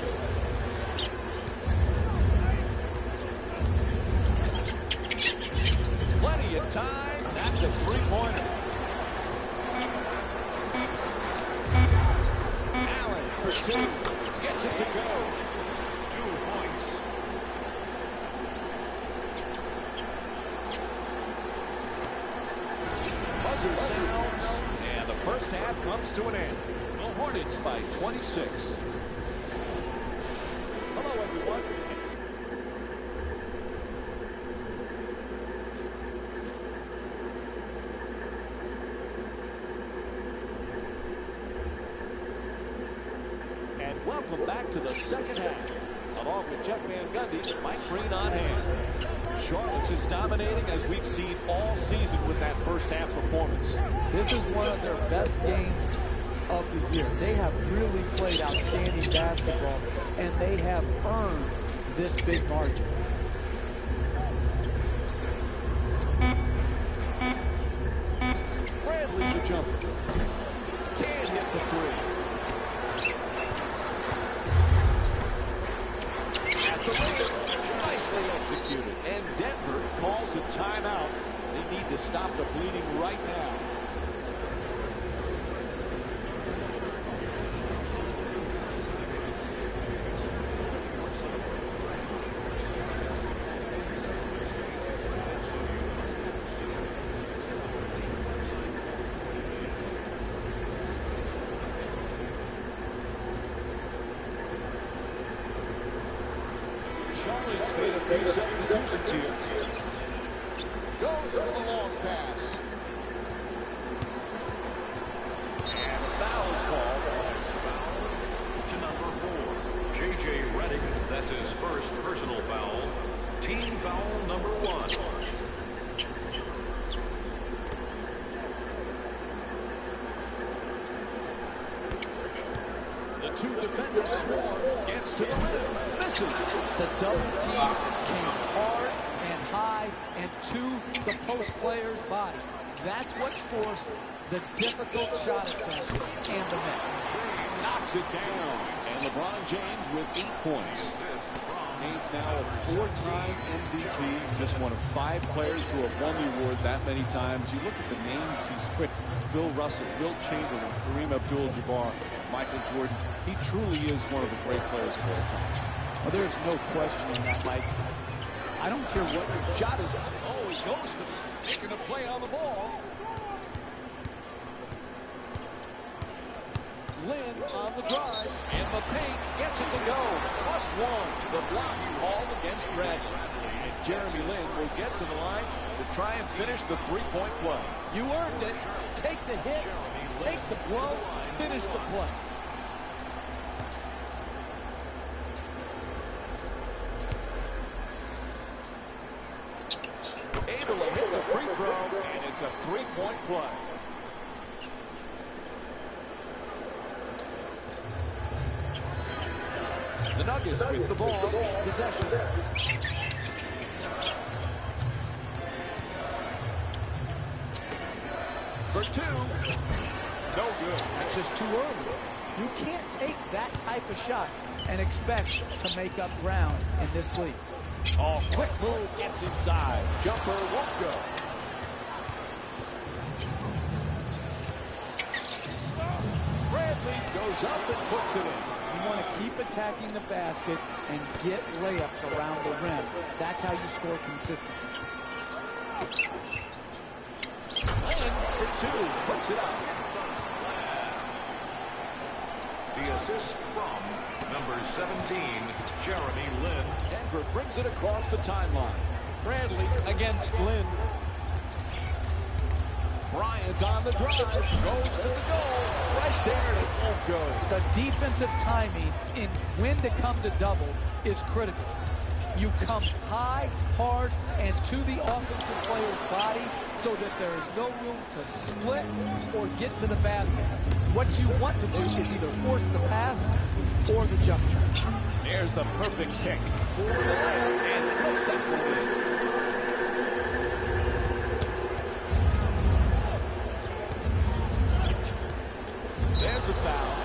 Plenty of time. That's a three-pointer. Allen for two. Gets it to go. 2 points. Buzzer sounds, and the first half comes to an end. The Hornets by 26. Hello, everyone. And welcome back to the second half. Along with Jeff Van Gundy and Mike Green on hand. Charlotte's is dominating as we've seen all season with that first half performance. This is one of their best games of the year. They have really played outstanding basketball, and they have earned this big margin. Bradley the jumper. Can't hit the three. At the rim, nicely executed. And Denver calls a timeout. They need to stop the bleeding right now. Charlotte's made a few substitutions here. Goes for the long pass. And the foul is called. To number 4, J.J. Redick. That's his first personal foul. Team foul number 1. The two defenders swarm. Gets to the rim. Misses. The double team came hard and high and to the post player's body. That's what forced the difficult shot attempt and the miss. Knocks it down. And LeBron James with 8 points. James now a 4-time MVP, just one of 5 players to have won the award that many times. You look at the names he's with: Bill Russell, Wilt Chamberlain, Kareem Abdul-Jabbar, Michael Jordan. He truly is one of the great players of all time. Well, there's no question in that, Mike. I don't care what your shot is. Oh, he goes for this, making a play on the ball. Lynn on the drive, and the paint gets it to go. +1 to the block called against Bradley. And Jeremy Lin will get to the line to try and finish the three-point play. You earned it. Take the hit, take the blow, finish the play. Able to hit the free throw, and it's a three-point play. The Nuggets with the ball, possession. For two, no good. That's just too early. You can't take that type of shot and expect to make up ground in this league. Oh, quick move, gets inside. Jumper won't go. Bradley goes up and puts it in. You want to keep attacking the basket and get layups around the rim. That's how you score consistently. Lynn for two, puts it up. The assist from number 17, Jeremy Lin. Denver brings it across the timeline. Bradley against Lynn. Bryant on the drive, goes to the goal, right there, and it won't go. The defensive timing in when to come to double is critical. You come high, hard, and to the offensive player's body so that there is no room to split or get to the basket. What you want to do is either force the pass or the jump shot. There's the perfect kick for the layup, and flips that one. There's a foul.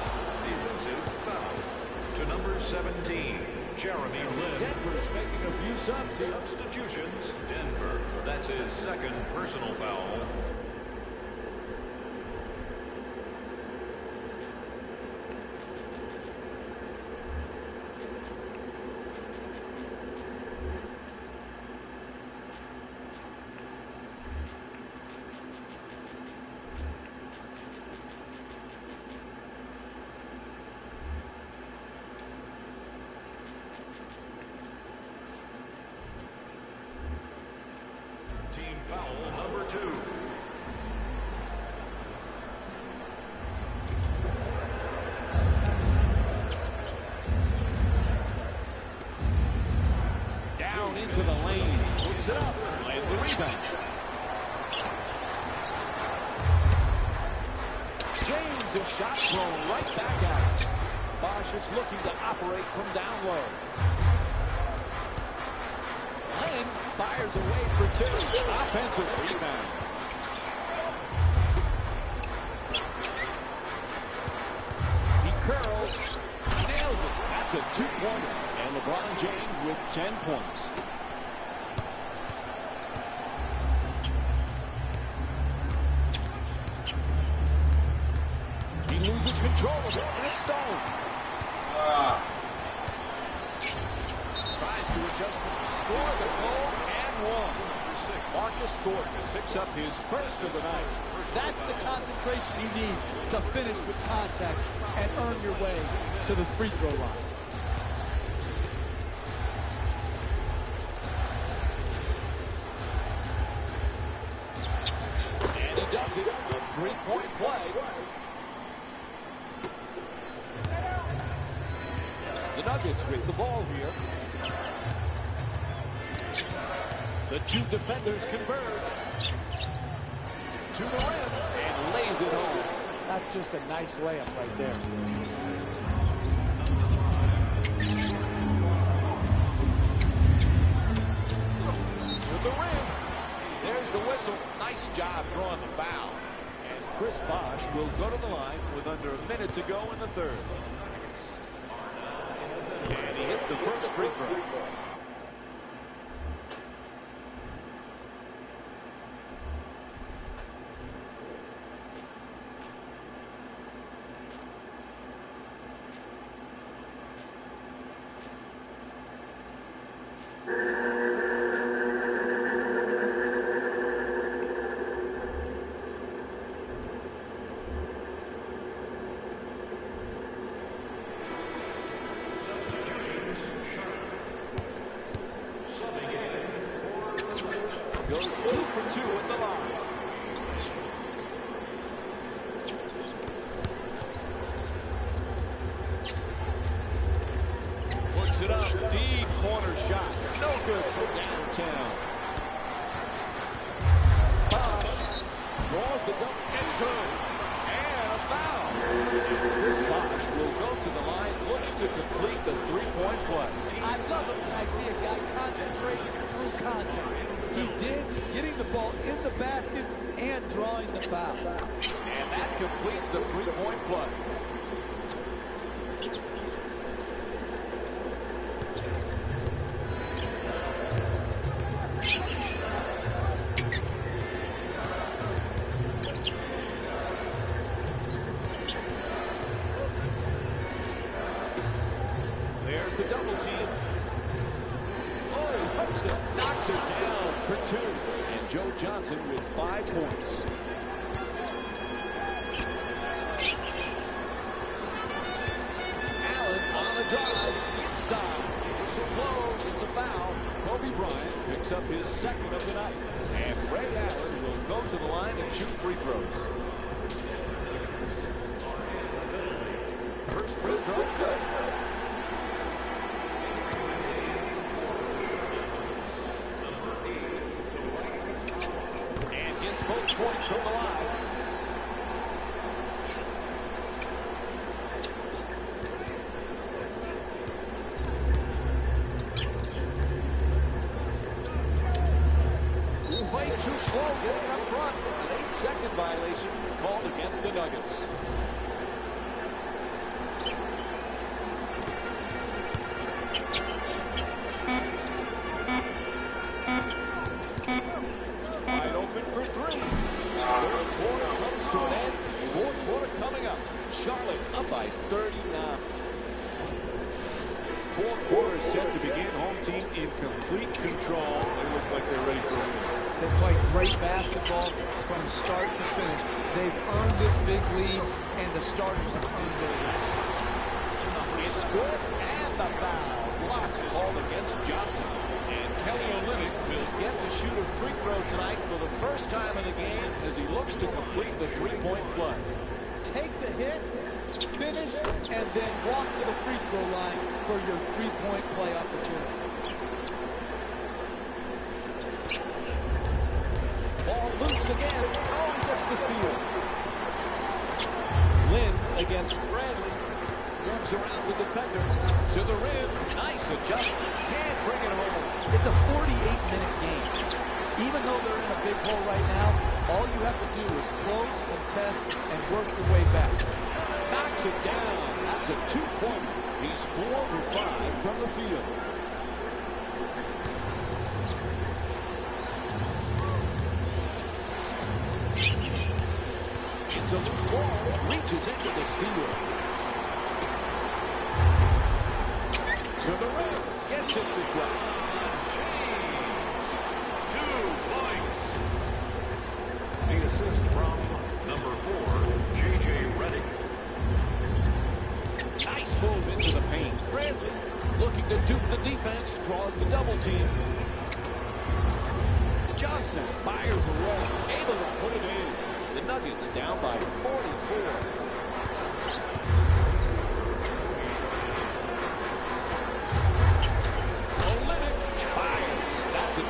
Defensive foul to number 17, Jeremy Lin. Denver's making a few subs here. Substitutions, Denver. That's his second personal foul. Team foul number 2. Down into the lane, puts it up, and the rebound. James' shot thrown right back out. Bosch is looking to operate from down low. Lynn fires away for two. Offensive rebound. He curls, nails it. That's a two-pointer. And LeBron James with 10 points. He loses control of it, and it's stolen. Tries to adjust to score the goal and one. Marcus Thornton picks up his first of the night. That's the concentration you need to finish with contact and earn your way to the free throw line. And he does it. A three-point play. The Nuggets with the ball here. The two defenders converge. To the rim and lays it home. That's just a nice layup right there. To the rim. There's the whistle. Nice job drawing the foul. And Chris Bosch will go to the line with under a minute to go in the third. And he hits the first free throw. Goes 2 for 2 at the line. Puts it up. Deep corner shot. No good from downtown. Bosch draws the double. It's good. And a foul. Chris Bosch will go to the line looking to complete the three-point play. I love it when I see a guy concentrate through contact. He did, getting the ball in the basket and drawing the foul. And that completes the three-point play. There's the double team. Oh, hooks it, knocks it down for 2. And Joe Johnson with 5 points. Allen on the drive, inside. Whistle blows, it's a foul. Kobe Bryant picks up his 2nd of the night. And Ray Allen will go to the line and shoot free throws. First free throw, good. And gets both points from the line. Way too slow getting up front. An 8-second violation called against the Nuggets. Wide open for 3. Third quarter comes to an end. Fourth quarter coming up. Charlotte up by 39. Fourth quarter is set to begin. Home team in complete control. They look like they're ready for a win. They play great basketball from start to finish. They've earned this big lead, and the starters have earned their rest. It's good, and the foul. Block called against Johnson. And Kelly Olynyk will get to shoot a free throw tonight for the first time in the game as he looks to complete the 3-point play. Take the hit, finish, and then walk to the free throw line for your 3-point play opportunity. Ball loose again. Oh, he gets the steal. Lynn against Bradley. Moves around the defender. To the rim. Nice adjustment. Can't bring it home. It's a 48-minute game. Even though they're in a big hole right now, all you have to do is close, contest, and work your way back. Knocks it down. That's a 2-pointer. He's 4 for 5 from the field. It's a loose ball. Reaches into the steal. To the rim. Gets it to drop. James, 2 points. The assist from number 4, J.J. Redick. Nice move into the paint. Bradley looking to dupe the defense. Draws the double team. Johnson fires away. Able to put it in. The Nuggets down by 44. That's a 2.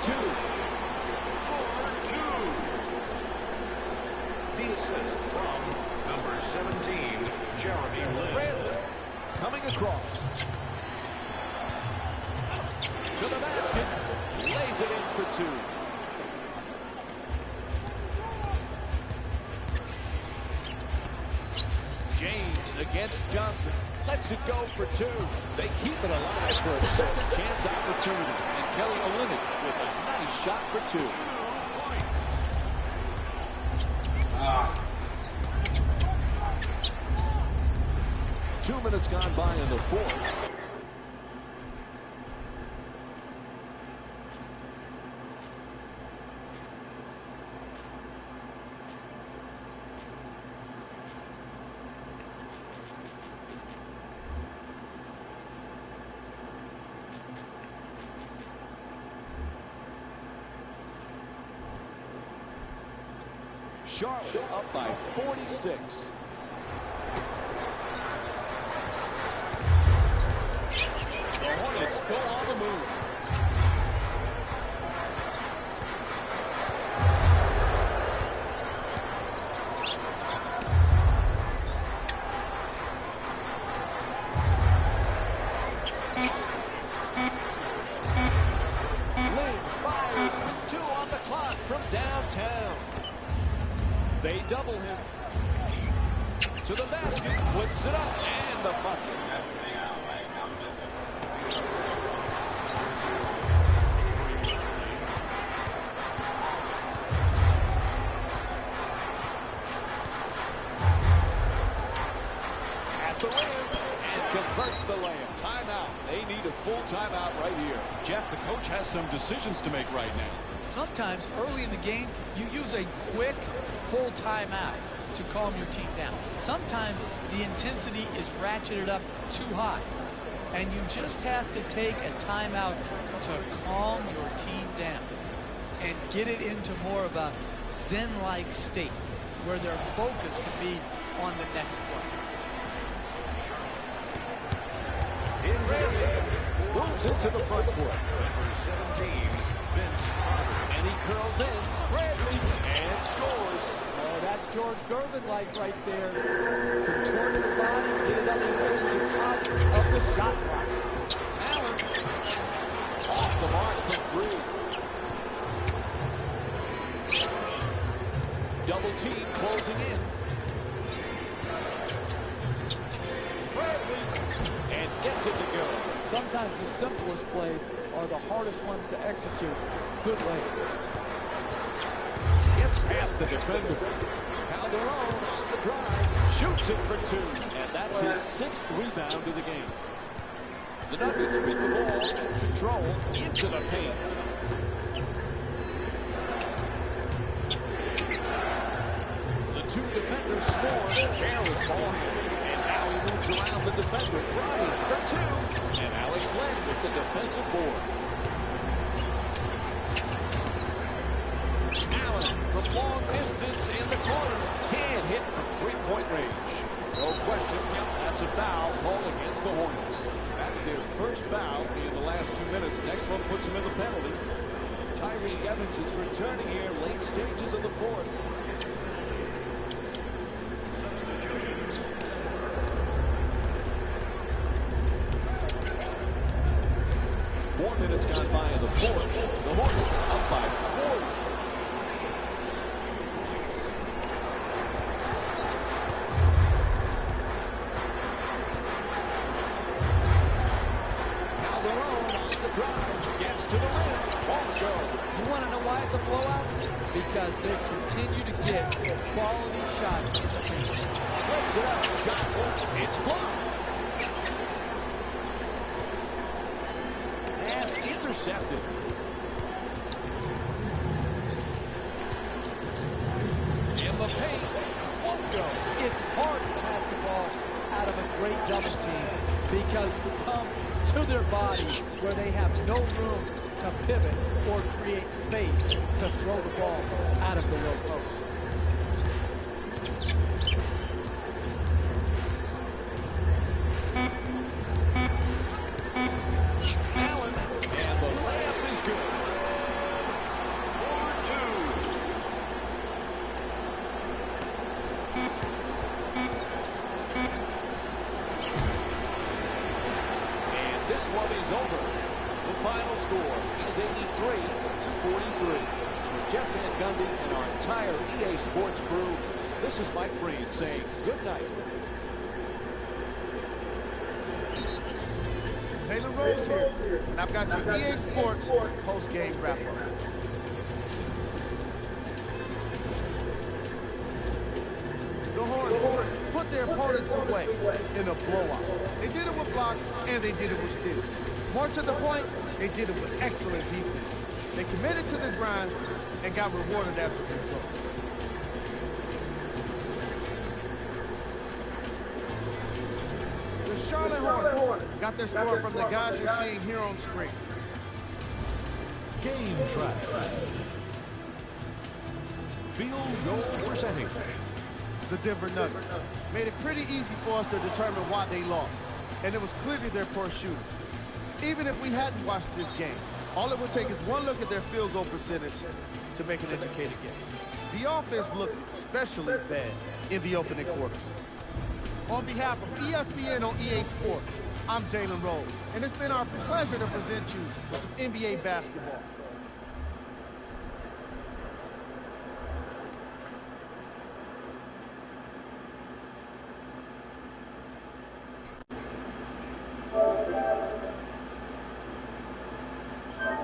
For 2. The assist from number 17, Jeremy Lin. Bradley coming across. To the basket. Lays it in for 2. James against Johnson. Lets it go for 2. They keep it alive for a second chance opportunity. And Kelly Olynyk with a nice shot for 2. 2 points. 2 minutes gone by in the fourth. Charlotte up by 46. The Hornets go on the move. Lynn fires with 2 on the clock from downtown. They double him. To the basket, flips it up, and the bucket. At the rim, and converts the layup. Timeout. They need a full timeout right here. Jeff, the coach has some decisions to make right now. Sometimes early in the game, you use a quick full timeout to calm your team down. Sometimes the intensity is ratcheted up too high, and you just have to take a timeout to calm your team down and get it into more of a zen-like state where their focus can be on the next play. Moves into the front court. Number 17, Vince Carter. And he curls in. Bradley and scores. Oh, that's George Gervin-like right there. Contort your body, get it up over the top of the shot clock. Allen off the mark from three. Double team closing in. Bradley and gets it to go. Sometimes the simplest plays are the hardest ones to execute. Good lay. Gets past the defender. Calderon on the drive. Shoots it for two. And that's his 6th rebound of the game. The Nuggets win the ball and control into the paint. The two defenders score. Careless ball handling. And now he moves around the defender. Bryant for two. And Alex Len with the defensive board. Allen from long distance in the corner. Can't hit from three-point range. No question, yep, that's a foul called against the Hornets. That's their first foul in the last 2 minutes. Next one puts them in the penalty. Tyree Evans is returning here late stages of the fourth. Substitutions. 4 minutes gone by in the fourth. The Hornets up by 40. Gets to the rim. Won't go. You want to know why it's a blowout? Because they continue to get quality shots in the paint. Flips it up. Shot blocked. It's blocked. Pass intercepted. In the paint. Won't go. It's hard to pass the ball out of a great double team because you come to their body where they have no room to pivot or create space to throw the ball out of the low post. Allen, and the layup is good. 4-2. This one is over. The final score is 83-43. For Jeff Van Gundy and our entire EA Sports crew, this is Mike Breen saying good night. Jalen Rose here, and I've got your EA Sports post-game wrap-up. The Hornets put their opponents away in a blowout. They did it with blocks, and they did it with steals. More to the point, they did it with excellent defense. They committed to the grind and got rewarded as a result. The Charlotte Hornets got their score from the guys you're seeing here on screen. Game track. Field goal percentage. The Denver Nuggets made it pretty easy for us to determine why they lost, and it was clearly their poor shooting. Even if we hadn't watched this game, all it would take is one look at their field goal percentage to make an educated guess. The offense looked especially bad in the opening quarters. On behalf of ESPN on EA Sports, I'm Jalen Rose, and it's been our pleasure to present you with some NBA basketball.